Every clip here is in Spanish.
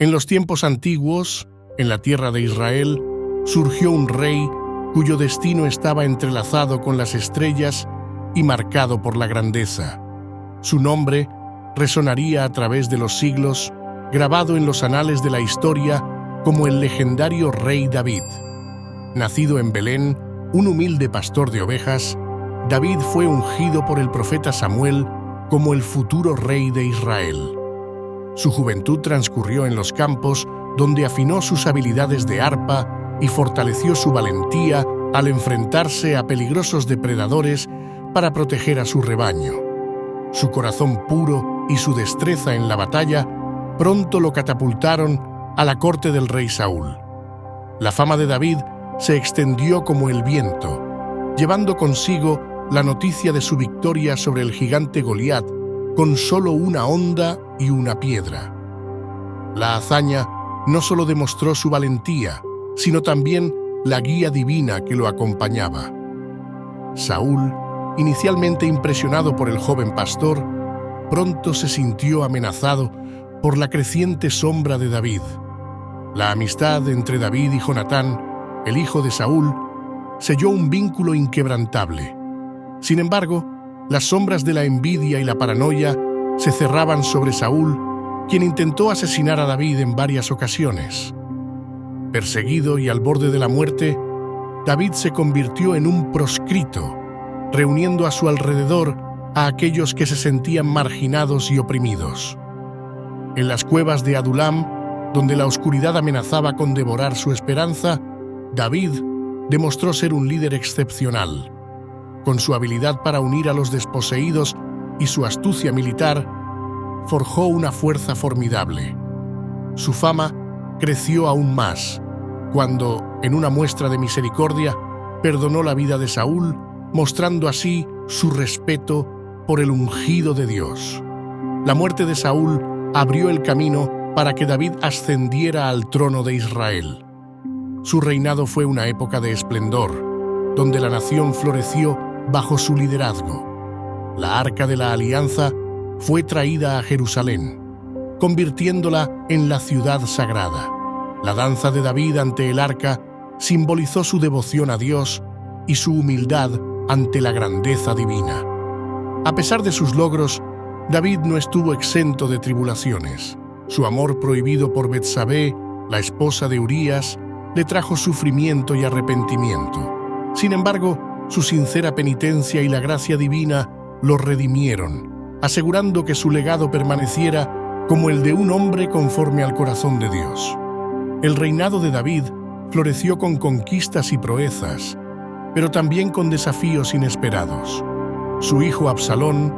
En los tiempos antiguos, en la tierra de Israel, surgió un rey cuyo destino estaba entrelazado con las estrellas y marcado por la grandeza. Su nombre resonaría a través de los siglos, grabado en los anales de la historia como el legendario rey David. Nacido en Belén, un humilde pastor de ovejas, David fue ungido por el profeta Samuel como el futuro rey de Israel. Su juventud transcurrió en los campos, donde afinó sus habilidades de arpa y fortaleció su valentía al enfrentarse a peligrosos depredadores para proteger a su rebaño. Su corazón puro y su destreza en la batalla pronto lo catapultaron a la corte del rey Saúl. La fama de David se extendió como el viento, llevando consigo la noticia de su victoria sobre el gigante Goliat con solo una honda y una piedra. La hazaña no solo demostró su valentía, sino también la guía divina que lo acompañaba. Saúl, inicialmente impresionado por el joven pastor, pronto se sintió amenazado por la creciente sombra de David. La amistad entre David y Jonatán, el hijo de Saúl, selló un vínculo inquebrantable. Sin embargo, las sombras de la envidia y la paranoia se cerraban sobre Saúl, quien intentó asesinar a David en varias ocasiones. Perseguido y al borde de la muerte, David se convirtió en un proscrito, reuniendo a su alrededor a aquellos que se sentían marginados y oprimidos. En las cuevas de Adulam, donde la oscuridad amenazaba con devorar su esperanza, David demostró ser un líder excepcional. Con su habilidad para unir a los desposeídos y su astucia militar, forjó una fuerza formidable. Su fama creció aún más cuando, en una muestra de misericordia, perdonó la vida de Saúl, mostrando así su respeto por el ungido de Dios. La muerte de Saúl abrió el camino para que David ascendiera al trono de Israel. Su reinado fue una época de esplendor, donde la nación floreció bajo su liderazgo. La Arca de la Alianza fue traída a Jerusalén, convirtiéndola en la ciudad sagrada. La danza de David ante el arca simbolizó su devoción a Dios y su humildad ante la grandeza divina. A pesar de sus logros, David no estuvo exento de tribulaciones. Su amor prohibido por Betsabé, la esposa de Urías, le trajo sufrimiento y arrepentimiento. Sin embargo, su sincera penitencia y la gracia divina lo redimieron, asegurando que su legado permaneciera como el de un hombre conforme al corazón de Dios. El reinado de David floreció con conquistas y proezas, pero también con desafíos inesperados. Su hijo Absalón,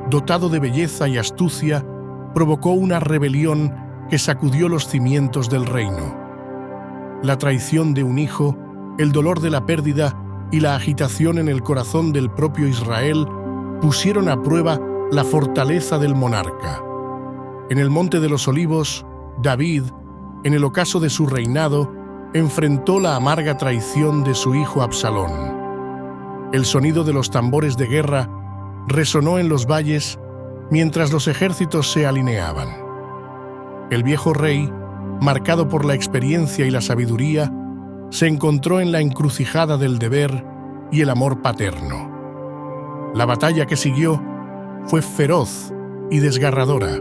dotado de belleza y astucia, provocó una rebelión que sacudió los cimientos del reino. La traición de un hijo, el dolor de la pérdida y la agitación en el corazón del propio Israel pusieron a prueba la fortaleza del monarca. En el Monte de los Olivos, David, en el ocaso de su reinado, enfrentó la amarga traición de su hijo Absalón. El sonido de los tambores de guerra resonó en los valles mientras los ejércitos se alineaban. El viejo rey, marcado por la experiencia y la sabiduría, se encontró en la encrucijada del deber y el amor paterno. La batalla que siguió fue feroz y desgarradora,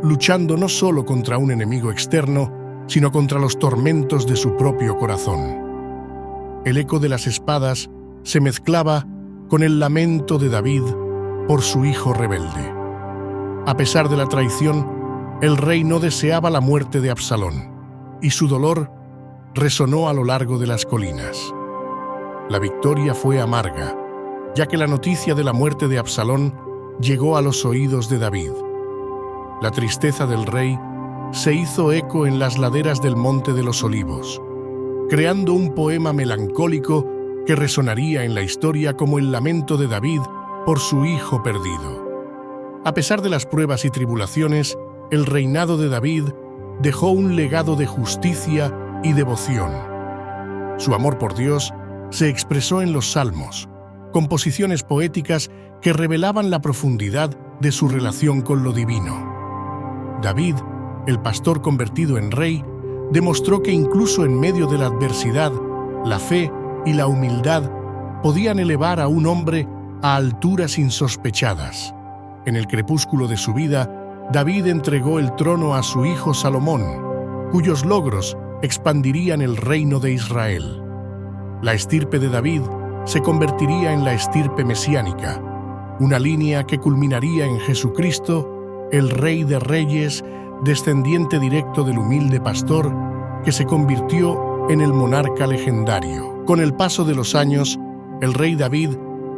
luchando no solo contra un enemigo externo, sino contra los tormentos de su propio corazón. El eco de las espadas se mezclaba con el lamento de David por su hijo rebelde. A pesar de la traición, el rey no deseaba la muerte de Absalón, y su dolor resonó a lo largo de las colinas. La victoria fue amarga, ya que la noticia de la muerte de Absalón llegó a los oídos de David. La tristeza del rey se hizo eco en las laderas del Monte de los Olivos, creando un poema melancólico que resonaría en la historia como el lamento de David por su hijo perdido. A pesar de las pruebas y tribulaciones, el reinado de David dejó un legado de justicia y devoción. Su amor por Dios se expresó en los salmos, composiciones poéticas que revelaban la profundidad de su relación con lo divino. David el pastor convertido en rey, demostró que incluso en medio de la adversidad, la fe y la humildad podían elevar a un hombre a alturas insospechadas. En el crepúsculo de su vida, David entregó el trono a su hijo Salomón, cuyos logros expandirían el reino de Israel. La estirpe de David se convertiría en la estirpe mesiánica, una línea que culminaría en Jesucristo, el Rey de Reyes, descendiente directo del humilde pastor, que se convirtió en el monarca legendario. Con el paso de los años, el rey David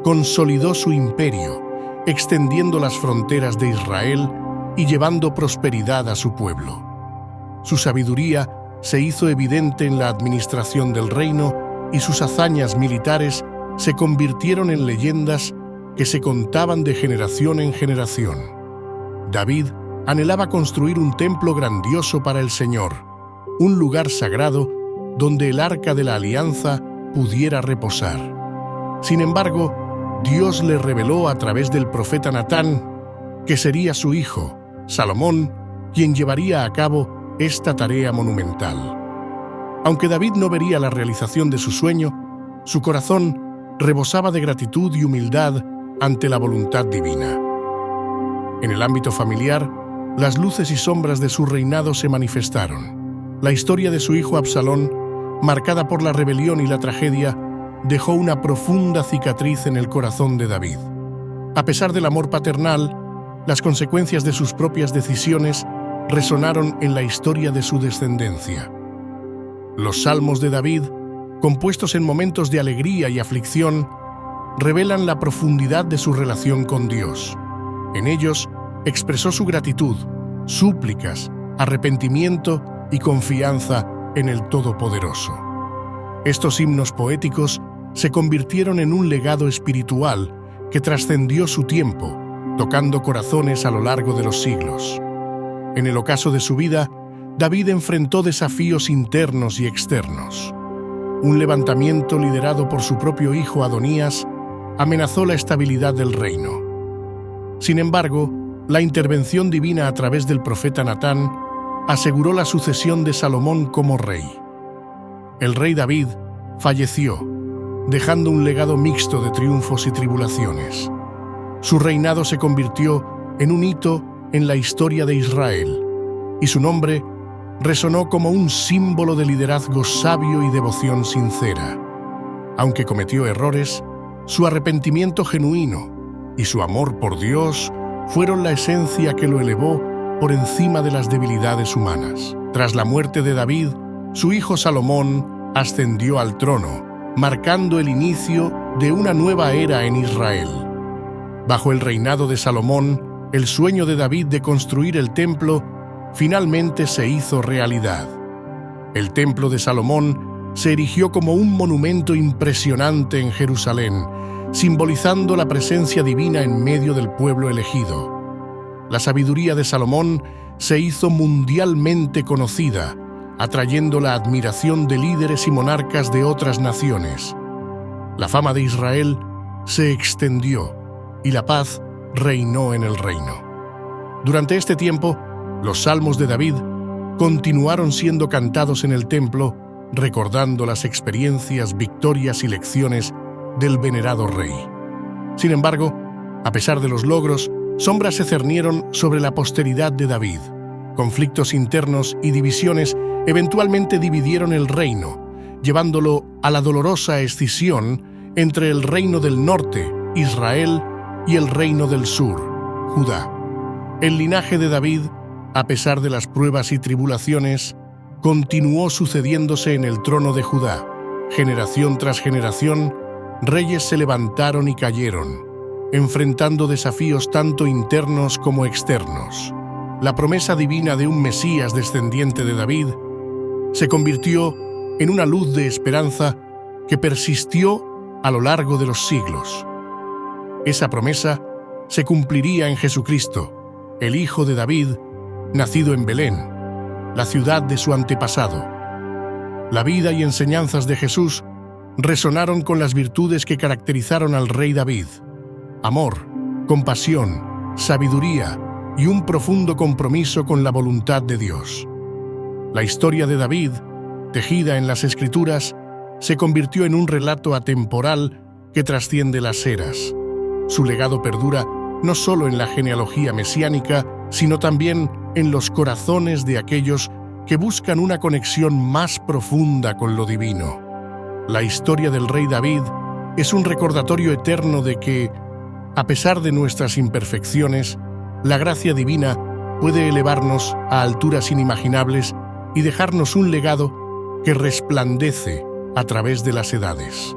consolidó su imperio, extendiendo las fronteras de Israel y llevando prosperidad a su pueblo. Su sabiduría se hizo evidente en la administración del reino y sus hazañas militares se convirtieron en leyendas que se contaban de generación en generación. David anhelaba construir un templo grandioso para el Señor, un lugar sagrado donde el arca de la alianza pudiera reposar. Sin embargo, Dios le reveló a través del profeta Natán que sería su hijo, Salomón, quien llevaría a cabo esta tarea monumental. Aunque David no vería la realización de su sueño, su corazón rebosaba de gratitud y humildad ante la voluntad divina. En el ámbito familiar, las luces y sombras de su reinado se manifestaron. La historia de su hijo Absalón, marcada por la rebelión y la tragedia, dejó una profunda cicatriz en el corazón de David. A pesar del amor paternal, las consecuencias de sus propias decisiones resonaron en la historia de su descendencia. Los salmos de David, compuestos en momentos de alegría y aflicción, revelan la profundidad de su relación con Dios. En ellos expresó su gratitud, súplicas, arrepentimiento y confianza en el Todopoderoso. Estos himnos poéticos se convirtieron en un legado espiritual que trascendió su tiempo, tocando corazones a lo largo de los siglos. En el ocaso de su vida, David enfrentó desafíos internos y externos. Un levantamiento liderado por su propio hijo Adonías amenazó la estabilidad del reino. Sin embargo, la intervención divina a través del profeta Natán aseguró la sucesión de Salomón como rey. El rey David falleció, dejando un legado mixto de triunfos y tribulaciones. Su reinado se convirtió en un hito en la historia de Israel, y su nombre resonó como un símbolo de liderazgo sabio y devoción sincera. Aunque cometió errores, su arrepentimiento genuino y su amor por Dios fueron la esencia que lo elevó por encima de las debilidades humanas. Tras la muerte de David, su hijo Salomón ascendió al trono, marcando el inicio de una nueva era en Israel. Bajo el reinado de Salomón, el sueño de David de construir el templo finalmente se hizo realidad. El templo de Salomón se erigió como un monumento impresionante en Jerusalén, simbolizando la presencia divina en medio del pueblo elegido. La sabiduría de Salomón se hizo mundialmente conocida, atrayendo la admiración de líderes y monarcas de otras naciones. La fama de Israel se extendió y la paz reinó en el reino. Durante este tiempo, los salmos de David continuaron siendo cantados en el templo, recordando las experiencias, victorias y lecciones del venerado rey. Sin embargo, a pesar de los logros, sombras se cernieron sobre la posteridad de David. Conflictos internos y divisiones eventualmente dividieron el reino, llevándolo a la dolorosa escisión entre el reino del norte, Israel, y el reino del sur, Judá. El linaje de David, a pesar de las pruebas y tribulaciones, continuó sucediéndose en el trono de Judá. Generación tras generación, reyes se levantaron y cayeron, enfrentando desafíos tanto internos como externos. La promesa divina de un Mesías descendiente de David se convirtió en una luz de esperanza que persistió a lo largo de los siglos. Esa promesa se cumpliría en Jesucristo, el Hijo de David, nacido en Belén, la ciudad de su antepasado. La vida y enseñanzas de Jesús resonaron con las virtudes que caracterizaron al rey David: amor, compasión, sabiduría, y un profundo compromiso con la voluntad de Dios. La historia de David, tejida en las Escrituras, se convirtió en un relato atemporal que trasciende las eras. Su legado perdura no solo en la genealogía mesiánica, sino también en los corazones de aquellos que buscan una conexión más profunda con lo divino. La historia del rey David es un recordatorio eterno de que, a pesar de nuestras imperfecciones, la gracia divina puede elevarnos a alturas inimaginables y dejarnos un legado que resplandece a través de las edades.